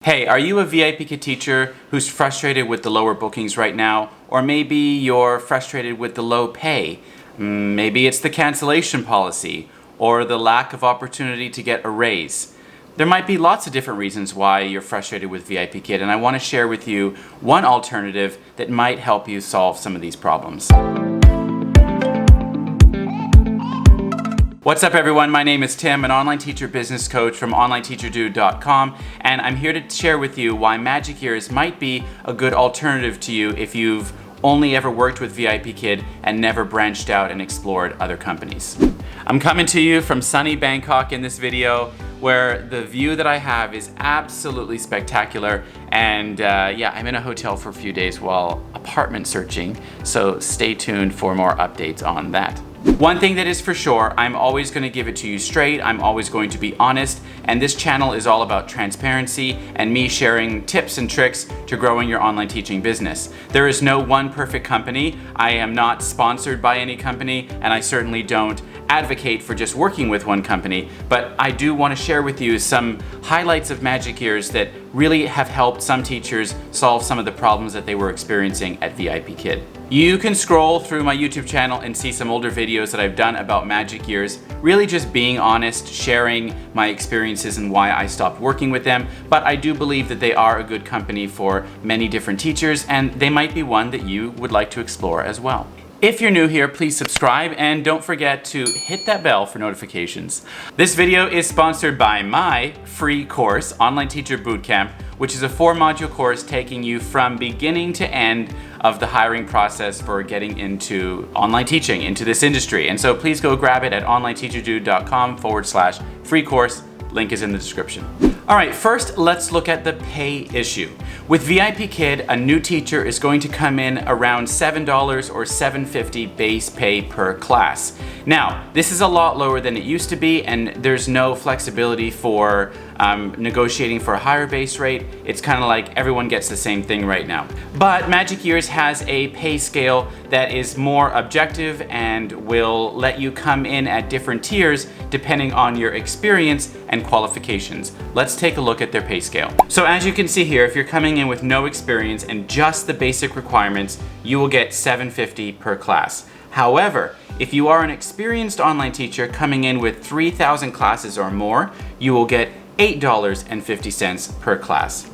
Hey, are you a VIPKid teacher who's frustrated with the lower bookings right now? Or maybe you're frustrated with the low pay? Maybe it's the cancellation policy or the lack of opportunity to get a raise. There might be lots of different reasons why you're frustrated with VIPKid, and I want to share with you one alternative that might help you solve some of these problems. What's up everyone, my name is Tim, an online teacher business coach from OnlineTeacherDude.com, and I'm here to share with you why Magic Years might be a good alternative to you if you've only ever worked with VIPKid and never branched out and explored other companies. I'm coming to you from sunny Bangkok in this video, where the view that I have is absolutely spectacular, and yeah, I'm in a hotel for a few days while apartment searching, so stay tuned for more updates on that. One thing that is for sure, I'm always going to give it to you straight, I'm always going to be honest, and this channel is all about transparency and me sharing tips and tricks to growing your online teaching business. There is no one perfect company, I am not sponsored by any company, and I certainly don't advocate for just working with one company, but I do want to share with you some highlights of Magic Years that really have helped some teachers solve some of the problems that they were experiencing at VIPKid. You can scroll through my YouTube channel and see some older videos that I've done about Magic Years, really just being honest, sharing my experiences and why I stopped working with them, but I do believe that they are a good company for many different teachers, and they might be one that you would like to explore as well. If you're new here, please subscribe and don't forget to hit that bell for notifications. This video is sponsored by my free course, Online Teacher Bootcamp, which is a 4-module course taking you from beginning to end of the hiring process for getting into online teaching, into this industry. And so please go grab it at OnlineTeacherDude.com/free course. Link is in the description. All right, first let's look at the pay issue. With VIPKid, a new teacher is going to come in around $7 or $7.50 base pay per class. Now, this is a lot lower than it used to be, and there's no flexibility for negotiating for a higher base rate. It's kind of like everyone gets the same thing right now. But Magic Years has a pay scale that is more objective and will let you come in at different tiers depending on your experience and qualifications. Let's take a look at their pay scale. So as you can see here, if you're coming in with no experience and just the basic requirements, you will get $7.50 per class. However, if you are an experienced online teacher coming in with 3,000 classes or more, you will get $8.50 per class.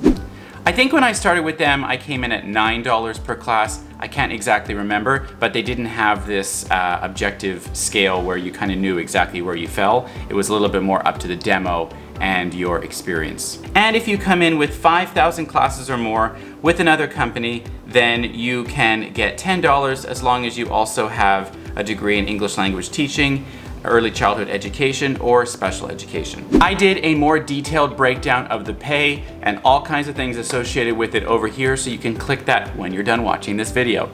I think when I started with them, I came in at $9 per class. I can't exactly remember, but they didn't have this objective scale where you kind of knew exactly where you fell. It was a little bit more up to the demo and your experience. And if you come in with 5,000 classes or more with another company, then you can get $10 as long as you also have a degree in English language teaching, early childhood education, or special education. I did a more detailed breakdown of the pay and all kinds of things associated with it over here, so you can click that when you're done watching this video.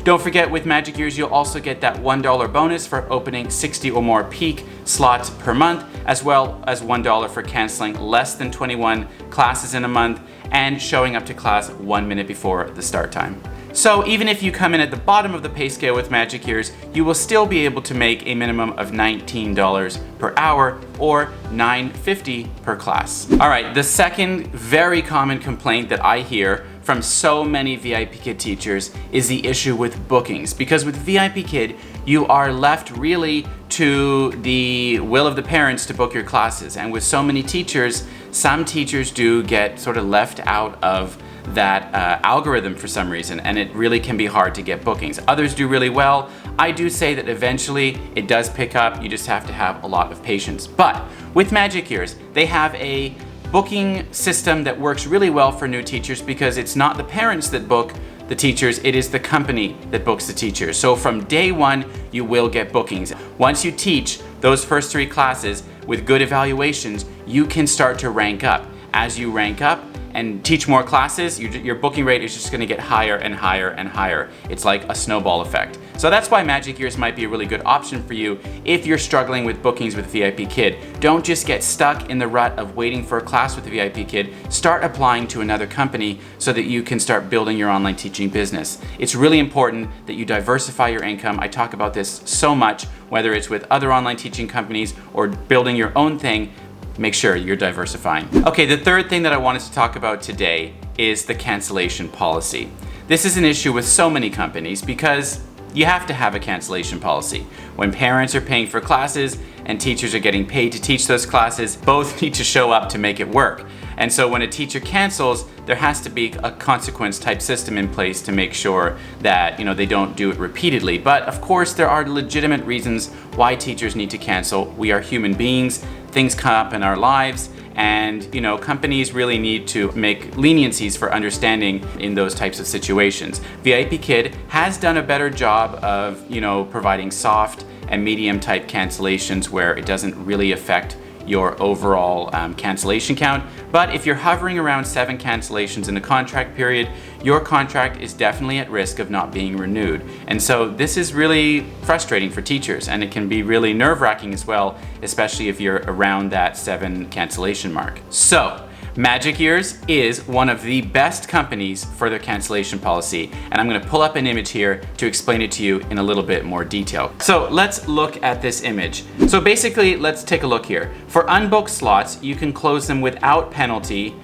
Don't forget, with Magic Years, you'll also get that $1 bonus for opening 60 or more peak slots per month, as well as $1 for canceling less than 21 classes in a month and showing up to class 1 minute before the start time. So even if you come in at the bottom of the pay scale with Magic Years, you will still be able to make a minimum of $19 per hour or $9.50 per class. All right, the second very common complaint that I hear from so many VIPKid teachers is the issue with bookings. Because with VIPKid, you are left really to the will of the parents to book your classes. And with so many teachers, some teachers do get sort of left out of that algorithm for some reason, and it really can be hard to get bookings. Others do really well. I do say that eventually it does pick up, you just have to have a lot of patience. But with Magic Years, they have a booking system that works really well for new teachers because it's not the parents that book the teachers, it is the company that books the teachers. So from day one, you will get bookings. Once you teach those first 3 classes with good evaluations, you can start to rank up. As you rank up and teach more classes, your booking rate is just gonna get higher and higher and higher. It's like a snowball effect. So that's why Magic Years might be a really good option for you if you're struggling with bookings with VIPKid. Don't just get stuck in the rut of waiting for a class with VIPKid. Start applying to another company so that you can start building your online teaching business. It's really important that you diversify your income. I talk about this so much, whether it's with other online teaching companies or building your own thing. make sure you're diversifying. Okay, the third thing that I wanted to talk about today is the cancellation policy. This is an issue with so many companies because you have to have a cancellation policy. When parents are paying for classes and teachers are getting paid to teach those classes, both need to show up to make it work. And so when a teacher cancels, there has to be a consequence type system in place to make sure that they don't do it repeatedly. But of course, there are legitimate reasons why teachers need to cancel. We are human beings, things come up in our lives, and companies really need to make leniencies for understanding in those types of situations. VIPKid has done a better job of providing soft and medium type cancellations where it doesn't really affect your overall cancellation count. But if you're hovering around 7 cancellations in a contract period, your contract is definitely at risk of not being renewed. And so this is really frustrating for teachers, and it can be really nerve-wracking as well, especially if you're around that 7 cancellation mark. So Magic Ears is one of the best companies for their cancellation policy, and I'm going to pull up an image here to explain it to you in a little bit more detail. So let's look at this image. So basically, let's take a look here. For unbooked slots, you can close them without penalty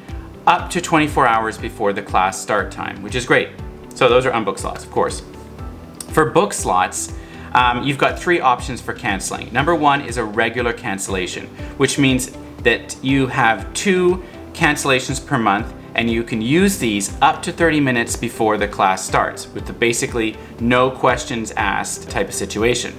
up to 24 hours before the class start time, which is great. So those are unbooked slots, of course. For booked slots, you've got 3 options for canceling. Number 1 is a regular cancellation, which means that you have 2 cancellations per month, and you can use these up to 30 minutes before the class starts with the basically no questions asked type of situation.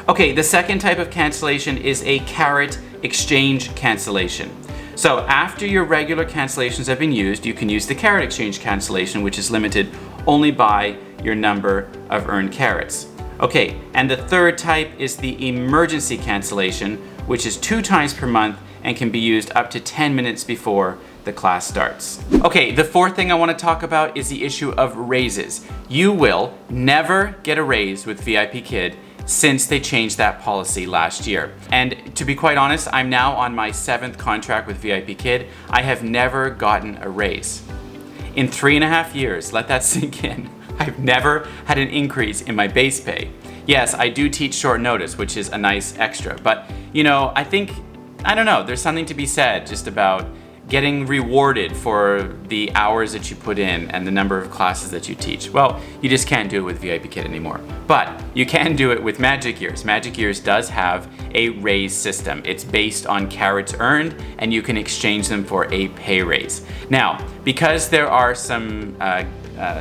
Okay, the second type of cancellation is a carrot exchange cancellation. So after your regular cancellations have been used, you can use the carrot exchange cancellation, which is limited only by your number of earned carrots. Okay, and the third type is the emergency cancellation, which is 2 times per month and can be used up to 10 minutes before the class starts. Okay, the fourth thing I want to talk about is the issue of raises. You will never get a raise with VIPKid since they changed that policy last year. And to be quite honest, I'm now on my 7th contract with VIPKid. I have never gotten a raise. In 3.5 years, let that sink in, I've never had an increase in my base pay. Yes, I do teach short notice, which is a nice extra, but I don't know, there's something to be said just about getting rewarded for the hours that you put in and the number of classes that you teach. Well, you just can't do it with VIPKid anymore. But you can do it with Magic Ears. Magic Ears does have a raise system. It's based on carrots earned, and you can exchange them for a pay raise. Now, because there are some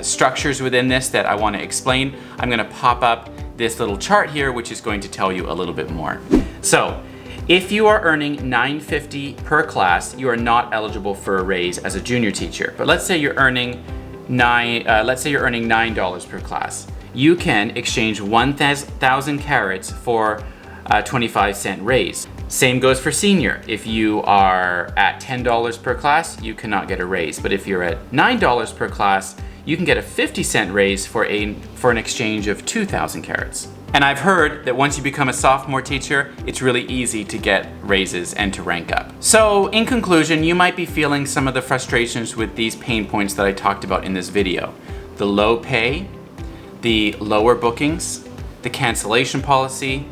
structures within this that I want to explain, I'm going to pop up this little chart here, which is going to tell you a little bit more. So, if you are earning $9.50 per class, you are not eligible for a raise as a junior teacher. But let's say you're earning $9 per class. You can exchange 1,000 carrots for a 25-cent raise. Same goes for senior. If you are at $10 per class, you cannot get a raise. But if you're at $9 per class, you can get a 50-cent raise for an exchange of 2,000 carrots. And I've heard that once you become a sophomore teacher, it's really easy to get raises and to rank up. So in conclusion, you might be feeling some of the frustrations with these pain points that I talked about in this video. The low pay, the lower bookings, the cancellation policy,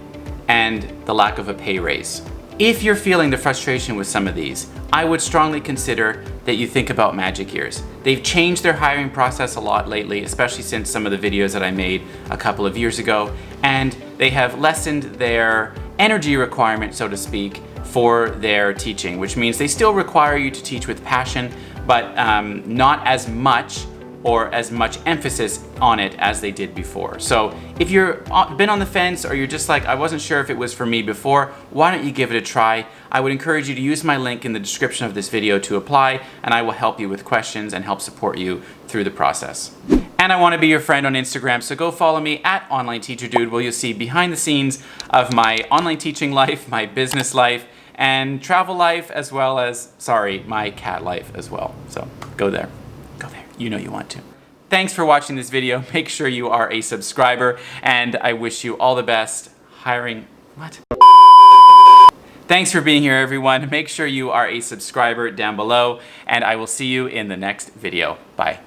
and the lack of a pay raise. If you're feeling the frustration with some of these, I would strongly consider that you think about Magic Ears. They've changed their hiring process a lot lately, especially since some of the videos that I made a couple of years ago, and they have lessened their energy requirement, so to speak, for their teaching, which means they still require you to teach with passion, but not as much or as much emphasis on it as they did before. So if you've been on the fence, or you're just like, I wasn't sure if it was for me before, why don't you give it a try? I would encourage you to use my link in the description of this video to apply, and I will help you with questions and help support you through the process. And I want to be your friend on Instagram, so go follow me at OnlineTeacherDude, where you'll see behind the scenes of my online teaching life, my business life, and travel life, as well as, my cat life as well. So go there. Go there. You know you want to. Thanks for watching this video. Make sure you are a subscriber, and I wish you all the best hiring. What? Thanks for being here, everyone. Make sure you are a subscriber down below, and I will see you in the next video. Bye.